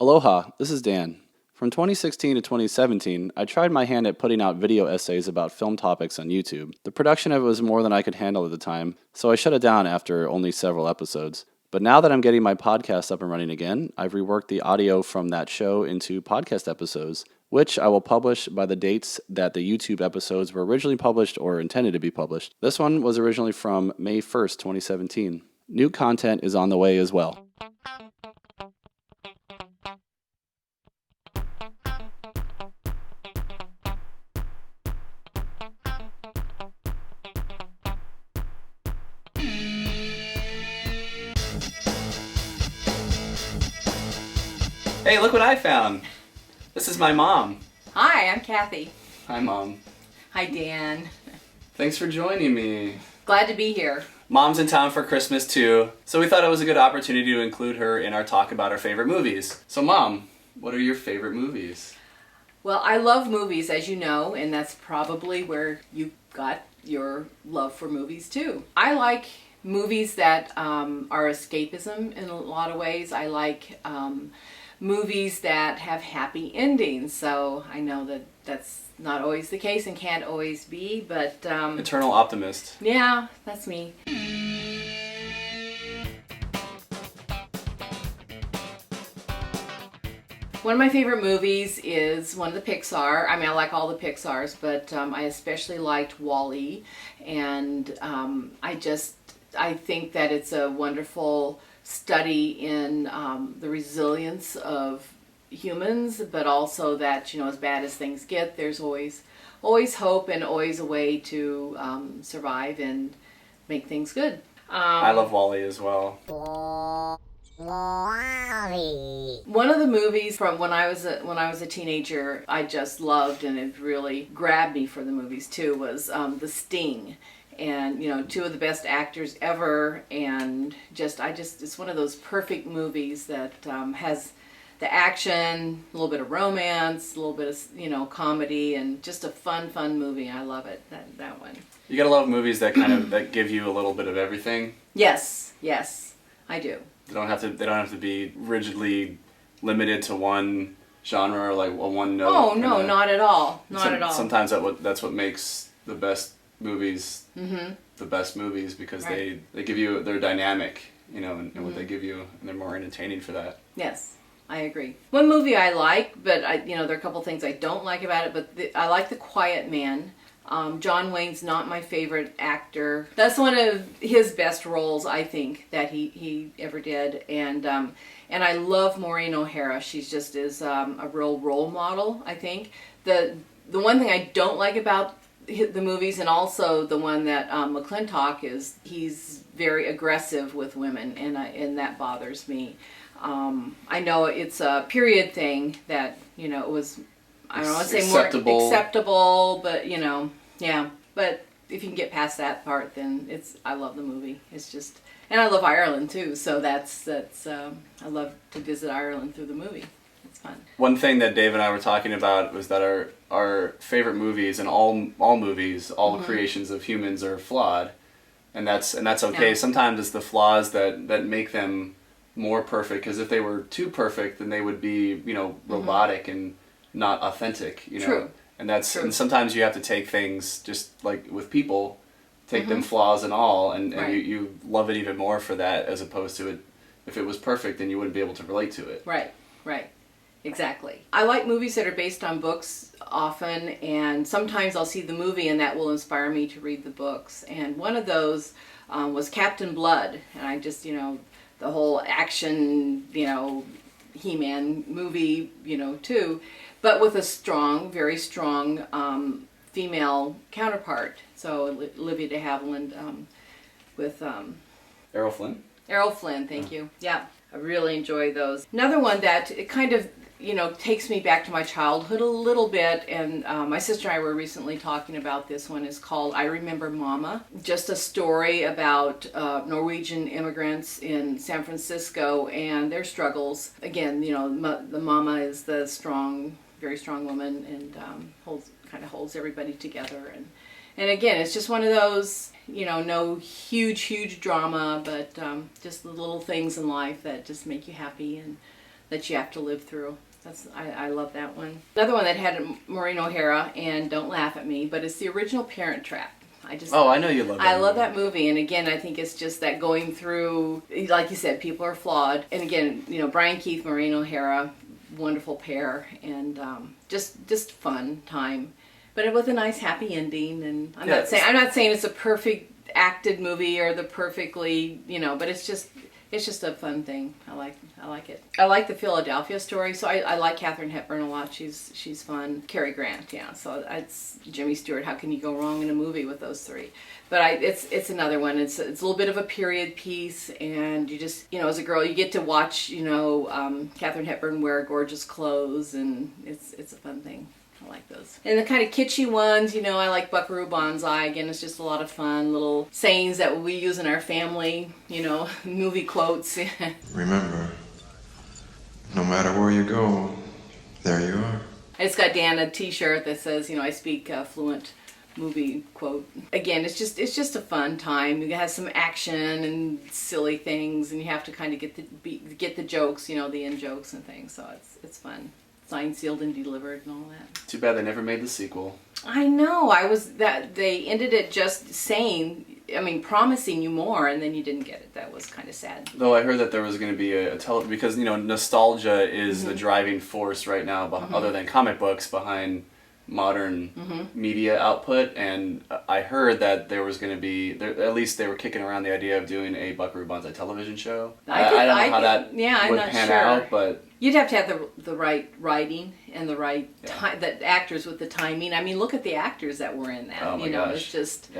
Aloha, this is Dan. From 2016 to 2017, I tried my hand at putting out video essays about film topics on YouTube. The production of it was more than I could handle at the time, so I shut it down after only several episodes. But now that I'm getting my podcast up and running again, I've reworked the audio from that show into podcast episodes, which I will publish by the dates that the YouTube episodes were originally published or intended to be published. This one was originally from May 1st, 2017. New content is on the way as well. Hey, look what I found. This is my mom. Hi, I'm Kathy. Hi, Mom. Hi, Dan. Thanks for joining me. Glad to be here. Mom's in town for Christmas too, so we thought it was a good opportunity to include her in our talk about our favorite movies. So Mom, what are your favorite movies? Well, I love movies, as you know, and that's probably where you got your love for movies too. I like movies that are escapism in a lot of ways. I like movies that have happy endings, so I know that that's not always the case and can't always be, but Eternal optimist. yeah, that's me. One of my favorite movies is one of the Pixar. I mean, I like all the Pixars, but I especially liked WALL-E, and I think that it's a wonderful study in the resilience of humans, but also that, you know, as bad as things get, there's always hope and always a way to survive and make things good. I love WALL-E as well. One of the movies from when I was a teenager, I just loved, and it really grabbed me for the movies too, was The Sting. And, you know, two of the best actors ever, and it's one of those perfect movies that has the action, a little bit of romance, a little bit of, you know, comedy, and just a fun movie. I love it, that one. You gotta love movies that kind of that give you a little bit of everything. Yes, I do. They don't have to be rigidly limited to one genre or like one note. Oh no, not at all. Not at all. Sometimes that's what makes the best movies the best movies, because they give you, they're dynamic, you know, and what they give you, and they're more entertaining for that. Yes, I agree. One movie I like, but there are a couple things I don't like about it, but I like The Quiet Man. John Wayne's not my favorite actor. That's one of his best roles, I think, that he ever did, and I love Maureen O'Hara. She's just is a real role model, I think. The one thing I don't like about the movies, and also the one that McClintock is, he's very aggressive with women, and that bothers me. I know it's a period thing that, you know, it was, I don't want to say more acceptable, but, you know, yeah. But if you can get past that part, then I love the movie. It's just, and I love Ireland too, so that's I love to visit Ireland through the movie. It's fun. One thing that Dave and I were talking about was that our favorite movies, and all movies, all creations of humans are flawed, and that's okay. Yeah. Sometimes it's the flaws that make them more perfect, because if they were too perfect, then they would be, you know, robotic and not authentic, you know. True. And and sometimes you have to take things, just like with people, take them flaws and all, and you love it even more for that, as opposed to it, if it was perfect, then you wouldn't be able to relate to it. Right. Exactly. I like movies that are based on books often, and sometimes I'll see the movie and that will inspire me to read the books. And one of those was Captain Blood, and I just, you know, the whole action, you know, He-Man movie, you know, too, but with a very strong female counterpart. So Olivia de Havilland with Errol Flynn. Errol Flynn, thank you. Yeah, I really enjoy those. Another one that it kind of, you know, takes me back to my childhood a little bit, and my sister and I were recently talking about this one, is called I Remember Mama. Just a story about Norwegian immigrants in San Francisco and their struggles. Again, you know, the mama is the very strong woman, and holds everybody together. And again, it's just one of those, you know, no huge drama, but just the little things in life that just make you happy, and that you have to live through. I love that one. Another one that had Maureen O'Hara, and don't laugh at me, but it's the original Parent Trap. I know you love that. I love that movie, and again, I think it's just that going through, like you said, people are flawed, and again, Brian Keith, Maureen O'Hara, wonderful pair, and just fun time, but with a nice happy ending. And I'm not saying it's a perfect acted movie or the perfectly, but it's just a fun thing. I like it. I like the Philadelphia Story, so I like Katharine Hepburn a lot. She's fun. Cary Grant, yeah. So it's Jimmy Stewart. How can you go wrong in a movie with those three? But it's another one. It's a little bit of a period piece, and you just, as a girl, you get to watch, Katharine Hepburn wear gorgeous clothes, and it's a fun thing. I like those. And the kind of kitschy ones, I like Buckaroo Banzai. Again, it's just a lot of fun, little sayings that we use in our family, movie quotes. Remember, no matter where you go, there you are. I just got Dan a t-shirt that says, I speak fluent movie quote. Again, it's just a fun time. It has some action and silly things, and you have to kind of get the jokes, the in jokes and things. So it's fun. Signed, sealed, and delivered, and all that. Too bad they never made the sequel. I know. They ended it just promising you more, and then you didn't get it. That was kind of sad. Though I heard that there was going to be because nostalgia is the driving force right now, other than comic books, behind modern media output, and I heard that there was going to be, at least they were kicking around the idea of doing a Buckaroo Banzai television show. I don't know how that would pan out, but you'd have to have the right writing and the right time, the actors with the timing. Look at the actors that were in that. Oh my gosh. It's just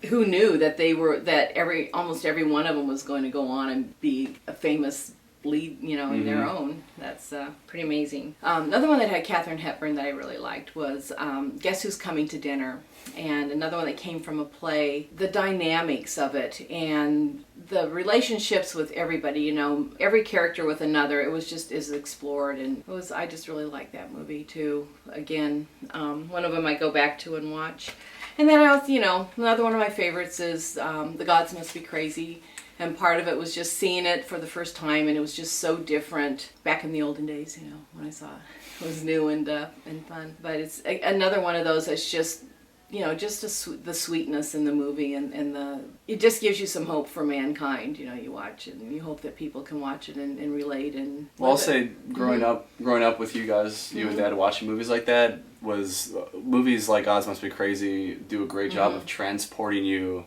who knew that almost every one of them was going to go on and be a famous lead, in their own. That's pretty amazing. Another one that had Katharine Hepburn that I really liked was Guess Who's Coming to Dinner, and another one that came from a play. The dynamics of it and the relationships with everybody, every character with another, it was just is explored, and I just really liked that movie too. Again, one of them I go back to and watch. And then another one of my favorites is The Gods Must Be Crazy. And part of it was just seeing it for the first time, and it was just so different back in the olden days, when I saw it. It was new and fun. But it's another one of those that's just, the sweetness in the movie, and it just gives you some hope for mankind. You watch it, and you hope that people can watch it and relate. And well, I'll say growing up with you guys, you and Dad watching movies like that, was movies like Oz Must Be Crazy do a great job of transporting you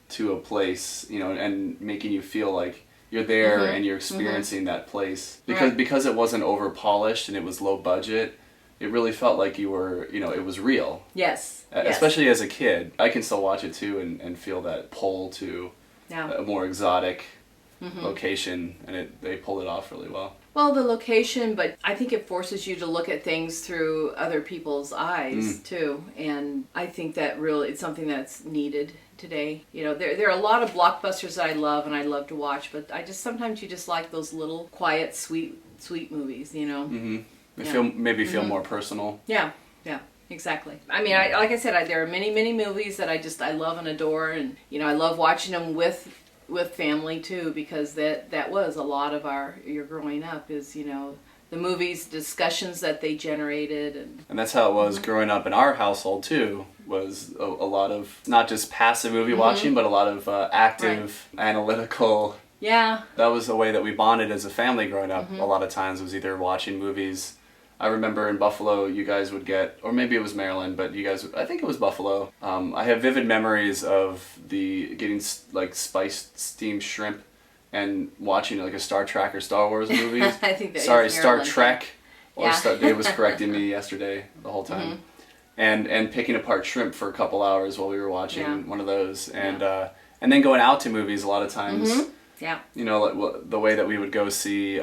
to a place, and making you feel like you're there and you're experiencing that place. Because it wasn't over polished and it was low budget, it really felt like you were, it was real. Yes. Especially as a kid. I can still watch it too and feel that pull to a more exotic location, and they pulled it off really well. Well, the location, but I think it forces you to look at things through other people's eyes too, and I think that really it's something that's needed today. There are a lot of blockbusters that I love and I love to watch, but sometimes you just like those little quiet, sweet movies. They feel more personal. Yeah, exactly. Like I said, there are many movies that I love and adore, and I love watching them with family too, because that was a lot of your growing up is the movies, discussions that they generated, and that's how it was growing up in our household too. Was a lot of not just passive movie watching, but a lot of active, analytical. Yeah. That was the way that we bonded as a family growing up. A lot of times was either watching movies. I remember in Buffalo, you guys would get, or maybe it was Maryland, but I think it was Buffalo. I have vivid memories of getting like spiced steamed shrimp and watching like a Star Trek or Star Wars movie. I think that Sorry, is Star Maryland. Trek. Or Yeah. Dave was correcting me yesterday the whole time. And picking apart shrimp for a couple hours while we were watching one of those. And then going out to movies a lot of times. Yeah. Like the way that we would go see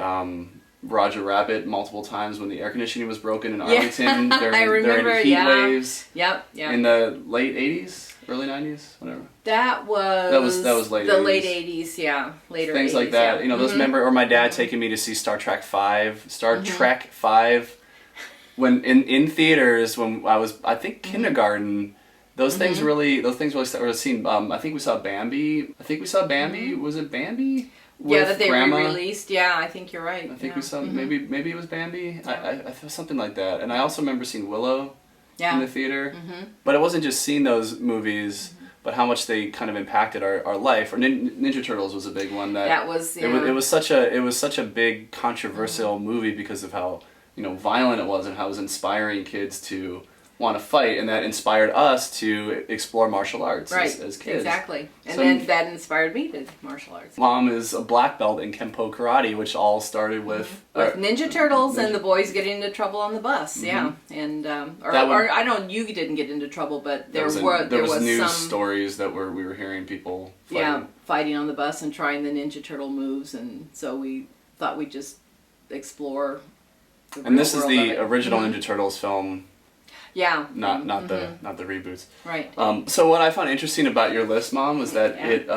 Roger Rabbit multiple times when the air conditioning was broken in Arlington during heat waves. Yep. In the late 80s, early 90s, whatever. That was late the 80s. late 80s, yeah. Later Things 80s, like that. yeah. Those or my dad taking me to see Star Trek 5. Trek 5. When in theaters when I was kindergarten, those things really started seeing. I think we saw Bambi. Was it Bambi? Yeah, that they Grandma. re-released. Yeah, I think you're right. I think yeah. we saw maybe it was Bambi. I thought something like that. And I also remember seeing Willow Yeah. in the theater. But it wasn't just seeing those movies, but how much they kind of impacted our life. Or Ninja Turtles was a big one. That was it was such a big controversial movie because of how violent it was and how it was inspiring kids to want to fight, and that inspired us to explore martial arts as kids. Exactly. And then that inspired me to martial arts. Mom is a black belt in Kempo Karate, which all started with Ninja Turtles and the boys getting into trouble on the bus. Yeah, and or I don't. You didn't get into trouble, but there was news some stories that we were hearing people fighting. Fighting on the bus and trying the Ninja Turtle moves, and so we thought we'd just explore. And this is the original Ninja Turtles film. Yeah. Not the reboots. Right. So what I found interesting about your list, Mom, was that it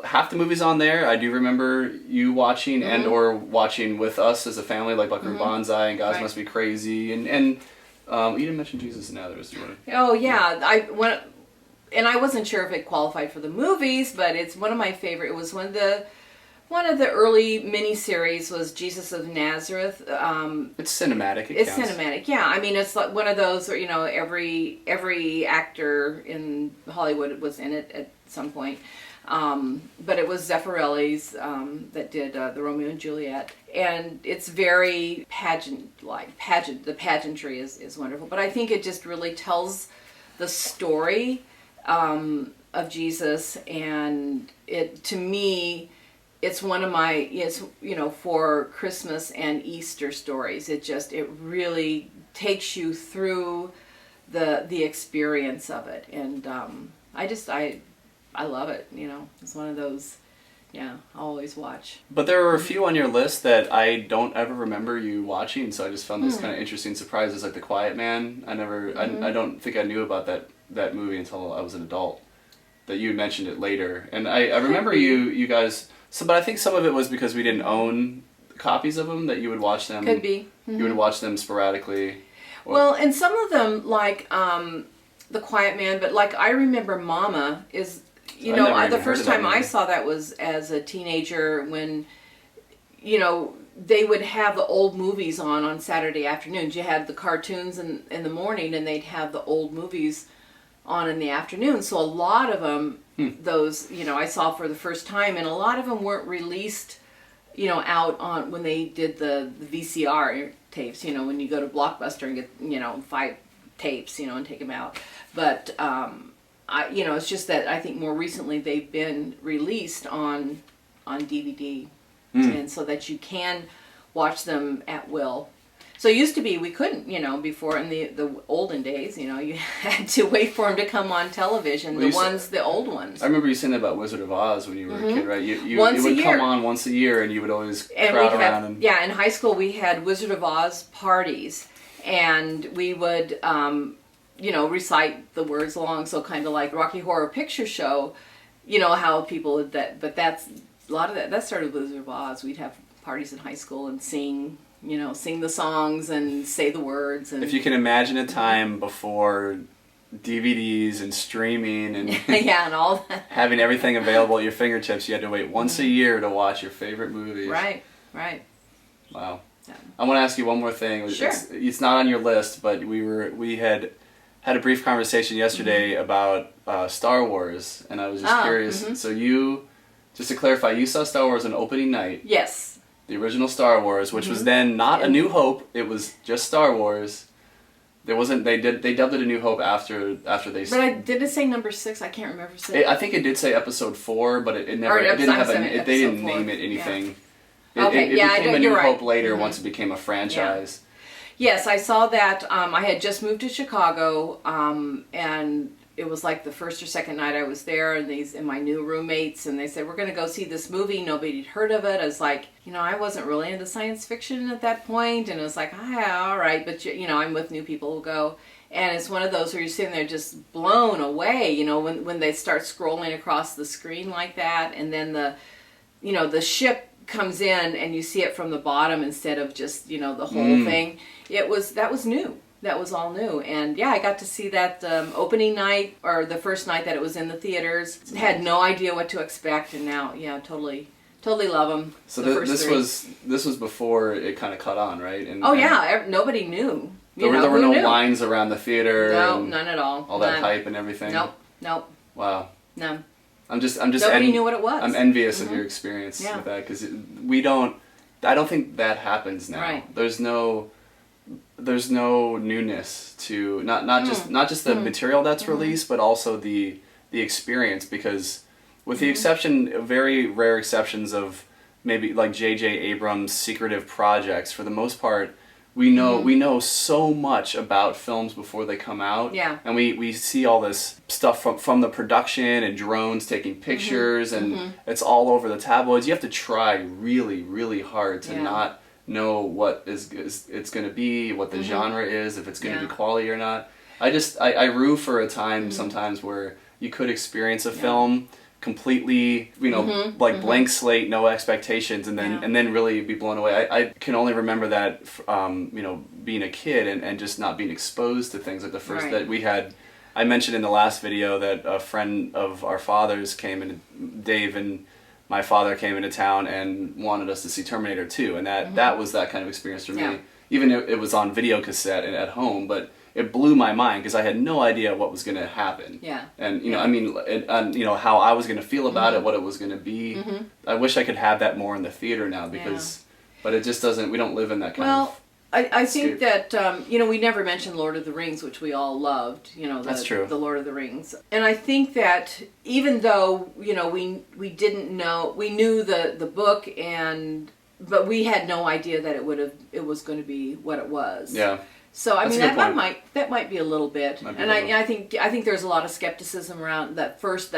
half the movies on there I do remember you watching and or watching with us as a family, like Buckaroo Banzai and Guys Must Be Crazy, and you didn't mention Jesus and Others. Do you want to? Oh yeah, I wasn't sure if it qualified for the movies, but it's one of my favorite. It was one of the early miniseries was Jesus of Nazareth. It's cinematic. It's cinematic, yeah. I mean, it's like one of those where every actor in Hollywood was in it at some point. But it was Zeffirelli's that did the Romeo and Juliet, and it's very pageant-like. The pageantry is wonderful, but I think it just really tells the story of Jesus, and to me. It's one of my, for Christmas and Easter stories. It really takes you through the experience of it, and I love it. It's one of those, I'll always watch. But there were a few on your list that I don't ever remember you watching, so I just found this kind of interesting surprises, like The Quiet Man. I don't think I knew about that movie until I was an adult. That you mentioned it later, and I remember you guys. So, but I think some of it was because we didn't own copies of them, that you would watch them. Could be. You would watch them sporadically. Well, and some of them, like The Quiet Man, but like I remember Mama is, the first time I saw that was as a teenager when, they would have the old movies on Saturday afternoons. You had the cartoons in the morning, and they'd have the old movies on in the afternoon. So a lot of them, those, I saw for the first time, and a lot of them weren't released, out on when they did the VCR tapes, when you go to Blockbuster and get, 5 tapes, and take them out. But, it's just that I think more recently they've been released on DVD, and so that you can watch them at will. So it used to be we couldn't, before in the olden days, you had to wait for them to come on television, the old ones. I remember you saying that about Wizard of Oz when you were a kid, right? It would come on once a year, and you would always crowd around. Yeah, in high school we had Wizard of Oz parties, and we would, recite the words along, so kind of like Rocky Horror Picture Show, how people would but that's, a lot of that started with Wizard of Oz. We'd have parties in high school and sing the songs and say the words. And if you can imagine a time before DVDs and streaming and and all that, having everything available at your fingertips, you had to wait once a year to watch your favorite movies. Right. Wow. Yeah. I want to ask you one more thing. Sure. It's not on your list, but we had a brief conversation yesterday about Star Wars, and I was just curious. So just to clarify, you saw Star Wars on opening night. Yes. The original Star Wars, which was then not A New Hope, it was just Star Wars. There wasn't. They dubbed it A New Hope after they. But did it say number 6? I can't remember. I think it did say Episode 4, but it never. It didn't have they didn't name it anything. Yeah. It became A New Hope later once it became a franchise. Yeah. Yes, I saw that. I had just moved to Chicago, and it was like the first or second night I was there, and my new roommates, and they said, we're going to go see this movie. Nobody'd heard of it. I was like, I wasn't really into science fiction at that point, and it was like, all right, but I'm with new people who go. And it's one of those where you're sitting there just blown away, when they start scrolling across the screen like that, and then the ship comes in and you see it from the bottom instead of just, the whole thing. That was new. That was all new. And I got to see that opening night, or the first night that it was in the theaters. Had no idea what to expect, and now, totally Totally love them. So the first this three. was before it kind of caught on, right? And, Oh yeah, nobody knew. There were no lines around the theater. No, and none at all. All that hype and everything. Nope. Wow. No. I'm just. Nobody knew what it was. I'm envious of your experience with that because we don't. I don't think that happens now. Right. There's no newness to not just the material that's released, but also the experience. Because with the exception, very rare exceptions of maybe like J.J. Abrams' secretive projects, for the most part, we know so much about films before they come out. Yeah. And we see all this stuff from the production and drones taking pictures and it's all over the tabloids. You have to try really, really hard to not know what it's going to be, what the genre is, if it's going to be quality or not. I rue for a time sometimes where you could experience a film completely, like blank slate, no expectations, and then really be blown away. I can only remember that, being a kid and just not being exposed to things like the first that we had. I mentioned in the last video that a friend of our father's came in, Dave and my father came into town and wanted us to see Terminator 2, and that was that kind of experience for me. Yeah. Even if it was on video cassette and at home, but it blew my mind because I had no idea what was going to happen. Yeah. And how I was going to feel about it, what it was going to be. I wish I could have that more in the theater now but it just doesn't. We don't live in that kind of. I think that we never mentioned Lord of the Rings, which we all loved. That's true. The Lord of the Rings, and I think that even though we didn't know, we knew the book but we had no idea that it was going to be what it was. Yeah. So I That's mean a good point. that might be a little bit, and I think there's a lot of skepticism around that first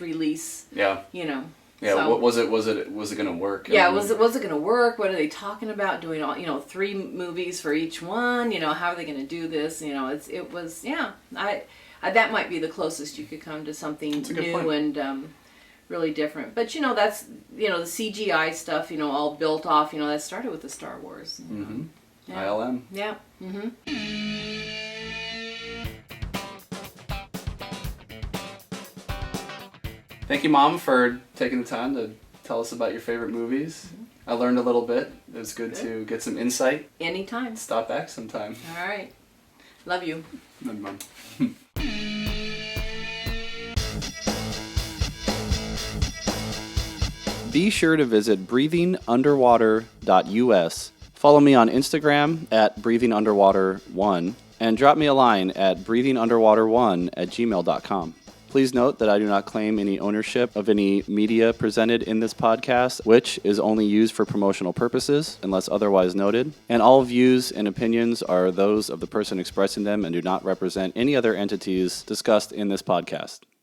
release. Yeah. Yeah. So, was it going to work? Yeah. Was it going to work? What are they talking about? Doing all 3 movies for each one? How are they going to do this? It was that might be the closest you could come to something new and really different. But that's the CGI stuff. All built off. That started with the Star Wars. Yeah. ILM. Yeah. Thank you, Mom, for taking the time to tell us about your favorite movies. I learned a little bit. It was good to get some insight. Anytime. Stop back sometime. All right. Love you. Love you, Mom. Be sure to visit breathingunderwater.us. Follow me on Instagram at breathingunderwater1 and drop me a line at breathingunderwater1@gmail.com. Please note that I do not claim any ownership of any media presented in this podcast, which is only used for promotional purposes unless otherwise noted. And all views and opinions are those of the person expressing them and do not represent any other entities discussed in this podcast.